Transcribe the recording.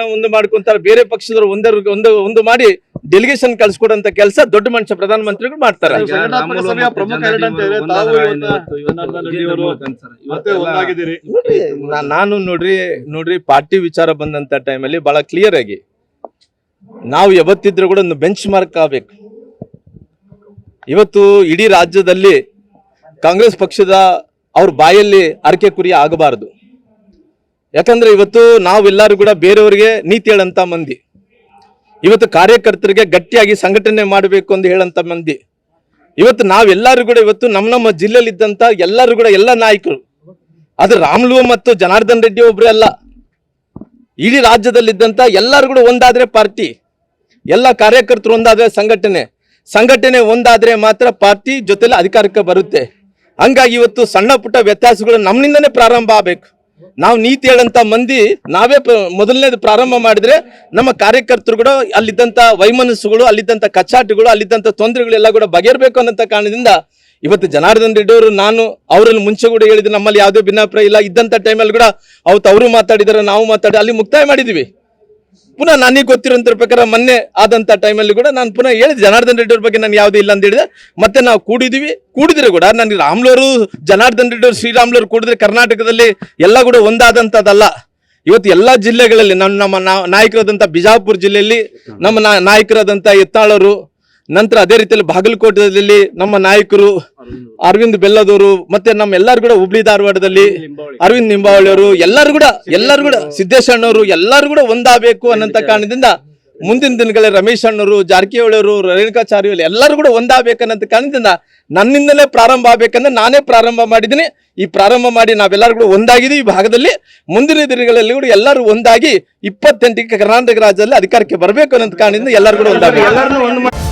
ಒಂದು ಮಾಡ್ಕೊಂತಾರೆ, ಬೇರೆ ಪಕ್ಷದವರು ಒಂದು ಮಾಡಿ ಡೆಲಿಗೇಷನ್ ಕಳ್ಸಿಕೊಡಂತ ಕೆಲಸ ದೊಡ್ಡ ಮನುಷ್ಯ ಪ್ರಧಾನಮಂತ್ರಿಗಳು ಮಾಡ್ತಾರೆ. ನಾನು ನೋಡ್ರಿ ಪಾರ್ಟಿ ವಿಚಾರ ಬಂದಂತ ಟೈಮಲ್ಲಿ ಬಹಳ ಕ್ಲಿಯರ್ ಆಗಿ ನಾವು ಯಾವತ್ತಿದ್ರು ಕೂಡ ಒಂದು ಬೆಂಚ್ ಮಾರ್ಕ್ ಆಗಬೇಕು. ಇವತ್ತು ಇಡೀ ರಾಜ್ಯದಲ್ಲಿ ಕಾಂಗ್ರೆಸ್ ಪಕ್ಷದ ಅವ್ರ ಬಾಯಲ್ಲಿ ಅರಕೆ ಕುರಿ ಆಗಬಾರದು. ಯಾಕಂದ್ರೆ ಇವತ್ತು ನಾವೆಲ್ಲರೂ ಕೂಡ ಬೇರೆಯವರಿಗೆ ನೀತಿ ಹೇಳಂತ ಮಂದಿ, ಇವತ್ತು ಕಾರ್ಯಕರ್ತರಿಗೆ ಗಟ್ಟಿಯಾಗಿ ಸಂಘಟನೆ ಮಾಡಬೇಕು ಅಂತ ಹೇಳಂತ ಮಂದಿ. ಇವತ್ತು ನಾವೆಲ್ಲರೂ ಕೂಡ ಇವತ್ತು ನಮ್ಮ ಜಿಲ್ಲೆಯಲ್ಲಿ ಇದ್ದಂತ ಎಲ್ಲರೂ ಕೂಡ ಎಲ್ಲ ನಾಯಕರು, ಅದು ರಾಮುಲು ಮತ್ತು ಜನಾರ್ದನ್ ರೆಡ್ಡಿ ಒಬ್ರೇ ಅಲ್ಲ, ಇಡೀ ರಾಜ್ಯದಲ್ಲಿದ್ದಂತ ಎಲ್ಲರೂ ಕೂಡ ಒಂದಾದ್ರೆ ಪಾರ್ಟಿ, ಎಲ್ಲ ಕಾರ್ಯಕರ್ತರು ಒಂದಾದ್ರೆ ಸಂಘಟನೆ ಒಂದಾದ್ರೆ ಮಾತ್ರ ಪಾರ್ಟಿ ಜೊತೆಲಿ ಅಧಿಕಾರಕ್ಕೆ ಬರುತ್ತೆ. ಹಂಗಾಗಿ ಇವತ್ತು ಸಣ್ಣ ಪುಟ್ಟ ವ್ಯತ್ಯಾಸಗಳು ನಮ್ಮಿಂದನೇ ಪ್ರಾರಂಭ ಆಗಬೇಕು. ನಾವು ನೀತಿ ಹೇಳಂತ ಮಂದಿ ನಾವೇ ಮೊದಲನೇದು ಪ್ರಾರಂಭ ಮಾಡಿದ್ರೆ ನಮ್ಮ ಕಾರ್ಯಕರ್ತರು ಕೂಡ ಅಲ್ಲಿದ್ದಂತ ವೈಮನಸ್ಸುಗಳು, ಅಲ್ಲಿದ್ದಂತ ಕಚ್ಚಾಟಗಳು, ಅಲ್ಲಿದ್ದಂತ ತೊಂದರೆಗಳೆಲ್ಲ ಕೂಡ ಬಗೆಹರಬೇಕು ಅನ್ನೋ ಕಾರಣದಿಂದ ಇವತ್ತು ಜನಾರ್ದನ್ ರೆಡ್ಡಿ ಅವರು, ನಾನು ಅವರಲ್ಲಿ ಮುಂಚೆ ಕೂಡ ಹೇಳಿದ್ರೆ ನಮ್ಮಲ್ಲಿ ಯಾವುದೇ ಭಿನ್ನಾಭಿಪ್ರಾಯ ಇಲ್ಲ ಇದ್ದಂತ ಟೈಮಲ್ಲಿ ಕೂಡ ಅವತ್ತು ಅವರು ಮಾತಾಡಿದಾರೆ, ನಾವು ಮಾತಾಡಿ ಅಲ್ಲಿ ಮುಕ್ತಾಯ ಮಾಡಿದ್ವಿ. ಪುನಃ ನನಗೆ ಗೊತ್ತಿರೋಂಥ ಪ್ರಕಾರ ಮೊನ್ನೆ ಆದಂತ ಟೈಮಲ್ಲಿ ಕೂಡ ನಾನು ಪುನಃ ಹೇಳಿದೆ ಜನಾರ್ದನ್ ರೆಡ್ಡಿ ಅವ್ರ ಬಗ್ಗೆ ನಾನು ಯಾವುದೇ ಇಲ್ಲ ಅಂತ ಹೇಳಿದೆ. ಮತ್ತೆ ನಾವು ಕೂಡಿದ್ರೆ ಕೂಡ ನನಗೆ ರಾಮುಲು ಜನಾರ್ದನ್ ರೆಡ್ಡಿ ಅವರು, ಶ್ರೀರಾಮುಲು ಕೂಡಿದ್ರೆ ಕರ್ನಾಟಕದಲ್ಲಿ ಎಲ್ಲ ಕೂಡ ಒಂದಾದಂಥದ್ದಲ್ಲ. ಇವತ್ತು ಎಲ್ಲ ಜಿಲ್ಲೆಗಳಲ್ಲಿ ನಮ್ಮ ನಾಯಕರಾದಂಥ ಬಿಜಾಪುರ ಜಿಲ್ಲೆಯಲ್ಲಿ ನಮ್ಮ ನಾಯಕರಾದಂಥ ಯತ್ನಾಳರು, ನಂತರ ಅದೇ ರೀತಿಯಲ್ಲಿ ಬಾಗಲಕೋಟೆಯಲ್ಲಿ ನಮ್ಮ ನಾಯಕರು ಅರವಿಂದ್ ಬೆಲ್ಲದವರು, ಮತ್ತೆ ನಮ್ಮೆಲ್ಲರೂ ಕೂಡ ಹುಬ್ಳಿ ಧಾರವಾಡದಲ್ಲಿ ಅರವಿಂದ್ ನಿಂಬಾವಳಿ ಅವರು, ಎಲ್ಲರೂ ಕೂಡ ಸಿದ್ದೇಶಣ್ಣವರು ಎಲ್ಲರೂ ಕೂಡ ಒಂದಾಗಬೇಕು ಅನ್ನೋಂಥ ಕಾರಣದಿಂದ ಮುಂದಿನ ದಿನಗಳಲ್ಲಿ ರಮೇಶ್ ಅಣ್ಣವರು, ಜಾರಕಿಹೊಳಿ ಅವರು, ರೇಣುಕಾಚಾರ್ಯ ಎಲ್ಲರೂ ಕೂಡ ಒಂದಾಗಬೇಕನ್ನಂತ ಕಾರಣದಿಂದ ನನ್ನಿಂದಲೇ ಪ್ರಾರಂಭ ಆಗ್ಬೇಕಂದ್ರೆ ನಾನೇ ಪ್ರಾರಂಭ ಮಾಡಿದ್ದೀನಿ. ಈ ಪ್ರಾರಂಭ ಮಾಡಿ ನಾವೆಲ್ಲರೂ ಕೂಡ ಒಂದಾಗಿದ್ದೀವಿ ಈ ಭಾಗದಲ್ಲಿ. ಮುಂದಿನ ದಿನಗಳಲ್ಲಿ ಕೂಡ ಎಲ್ಲರೂ ಒಂದಾಗಿ 28ಕ್ಕೆ ಕರ್ನಾಟಕ ರಾಜ್ಯದಲ್ಲಿ ಅಧಿಕಾರಕ್ಕೆ ಬರಬೇಕು ಅನ್ನೋ ಕಾರಣದಿಂದ ಎಲ್ಲರೂ ಕೂಡ ಒಂದಾಗಬೇಕು.